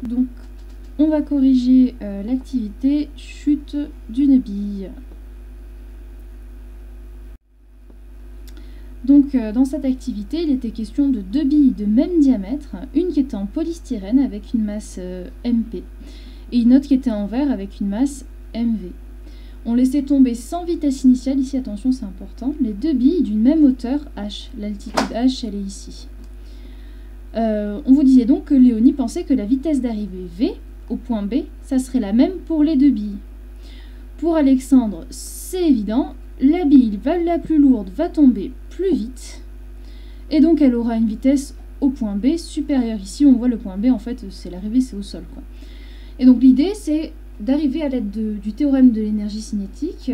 Donc, on va corriger l'activité chute d'une bille. Donc, dans cette activité, il était question de deux billes de même diamètre, une qui était en polystyrène avec une masse MP et une autre qui était en verre avec une masse MV. On laissait tomber sans vitesse initiale, ici attention c'est important, les deux billes d'une même hauteur h. L'altitude h elle est ici. On vous disait donc que Léonie pensait que la vitesse d'arrivée V au point B, ça serait la même pour les deux billes. Pour Alexandre, c'est évident, la bille la plus lourde va tomber plus vite et donc elle aura une vitesse au point B supérieure. Ici on voit le point B, en fait c'est l'arrivée, c'est au sol, quoi. Et donc l'idée c'est d'arriver à l'aide du théorème de l'énergie cinétique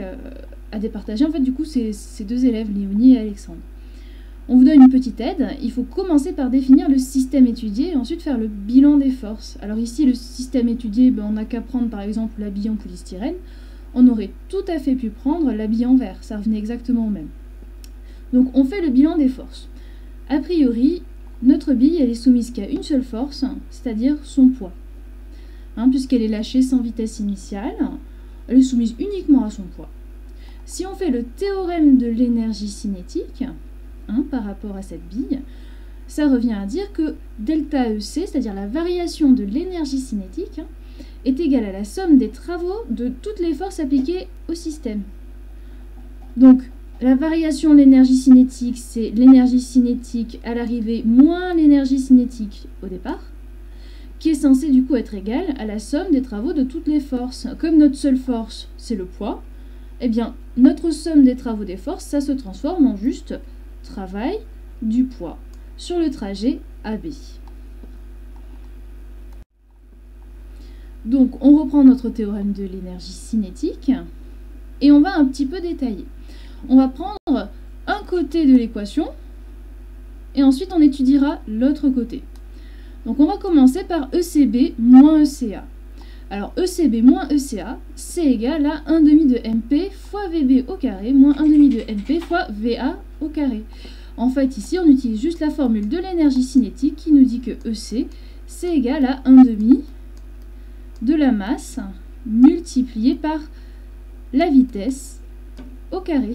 à départager en fait du coup ces deux élèves, Léonie et Alexandre. On vous donne une petite aide, il faut commencer par définir le système étudié et ensuite faire le bilan des forces. Alors ici le système étudié, on n'a qu'à prendre par exemple la bille en polystyrène, on aurait tout à fait pu prendre la bille en verre, ça revenait exactement au même. Donc on fait le bilan des forces. A priori, notre bille elle est soumise qu'à une seule force, c'est-à-dire son poids. Puisqu'elle est lâchée sans vitesse initiale, elle est soumise uniquement à son poids. Si on fait le théorème de l'énergie cinétique, par rapport à cette bille, ça revient à dire que delta EC, c'est-à-dire la variation de l'énergie cinétique, est égale à la somme des travaux de toutes les forces appliquées au système. Donc, la variation de l'énergie cinétique, c'est l'énergie cinétique à l'arrivée moins l'énergie cinétique au départ, qui est censée du coup être égale à la somme des travaux de toutes les forces. Comme notre seule force, c'est le poids, eh bien, notre somme des travaux des forces, ça se transforme en juste travail du poids sur le trajet AB. Donc, on reprend notre théorème de l'énergie cinétique et on va un petit peu détailler. On va prendre un côté de l'équation et ensuite on étudiera l'autre côté. Donc, on va commencer par ECB moins ECA. Alors, ECB moins ECA, c'est égal à 1 demi de MP fois VB au carré moins 1 demi de MP fois VA au carré. En fait, ici, on utilise juste la formule de l'énergie cinétique qui nous dit que EC, c'est égal à 1 demi de la masse multipliée par la vitesse au carré.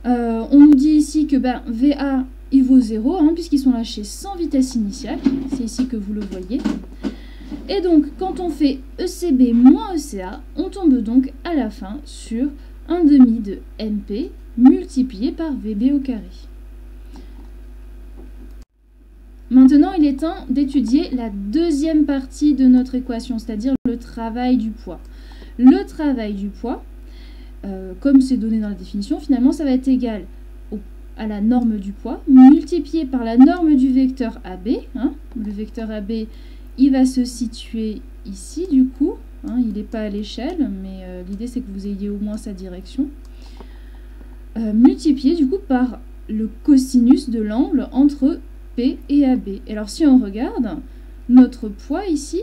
On nous dit ici que VA, il vaut 0, puisqu'ils sont lâchés sans vitesse initiale. C'est ici que vous le voyez. Et donc, quand on fait ECB moins ECA, on tombe donc à la fin sur 1 demi de MP multiplié par VB au carré. Maintenant, il est temps d'étudier la deuxième partie de notre équation, c'est-à-dire le travail du poids. Le travail du poids, comme c'est donné dans la définition, finalement, ça va être égal à la norme du poids multiplié par la norme du vecteur AB. Le vecteur AB, il va se situer ici, du coup. Il n'est pas à l'échelle, mais l'idée, c'est que vous ayez au moins sa direction. Multiplié, du coup, par le cosinus de l'angle entre P et AB. Et alors, si on regarde, notre poids ici,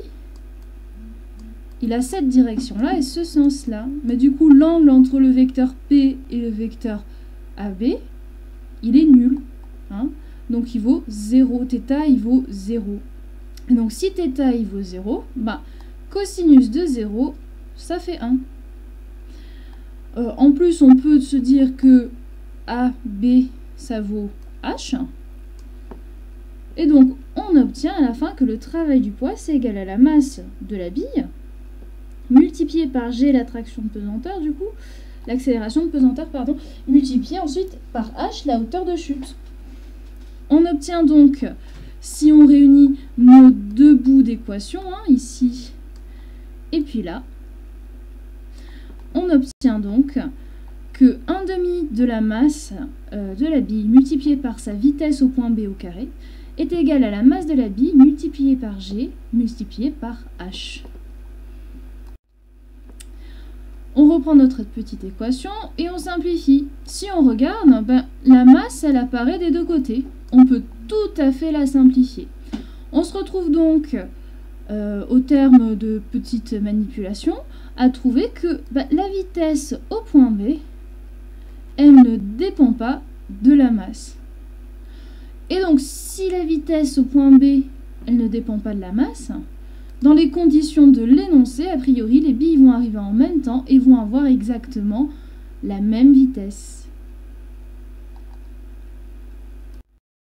il a cette direction-là et ce sens-là. Mais du coup, l'angle entre le vecteur P et le vecteur AB, il est nul. Donc, il vaut 0. Θ, il vaut 0. Et donc, si θ, il vaut 0, cosinus de 0, ça fait 1. En plus, on peut se dire que AB, ça vaut H. Et donc, on obtient à la fin que le travail du poids, c'est égal à la masse de la bille, multiplié par G, l'attraction de pesanteur, du coup, l'accélération de pesanteur, pardon, multiplié ensuite par H, la hauteur de chute. On obtient donc, si on réunit nos deux bouts d'équation, ici et puis là, on obtient donc que 1 demi de la masse de la bille multipliée par sa vitesse au point B au carré est égal à la masse de la bille multipliée par G multipliée par H. On reprend notre petite équation et on simplifie. Si on regarde, la masse, elle apparaît des deux côtés. On peut tout à fait la simplifier. On se retrouve donc, au terme de petites manipulations, à trouver que la vitesse au point B, elle ne dépend pas de la masse. Et donc, si la vitesse au point B, Elle ne dépend pas de la masse. Dans les conditions de l'énoncé, a priori, les billes vont arriver en même temps et vont avoir exactement la même vitesse.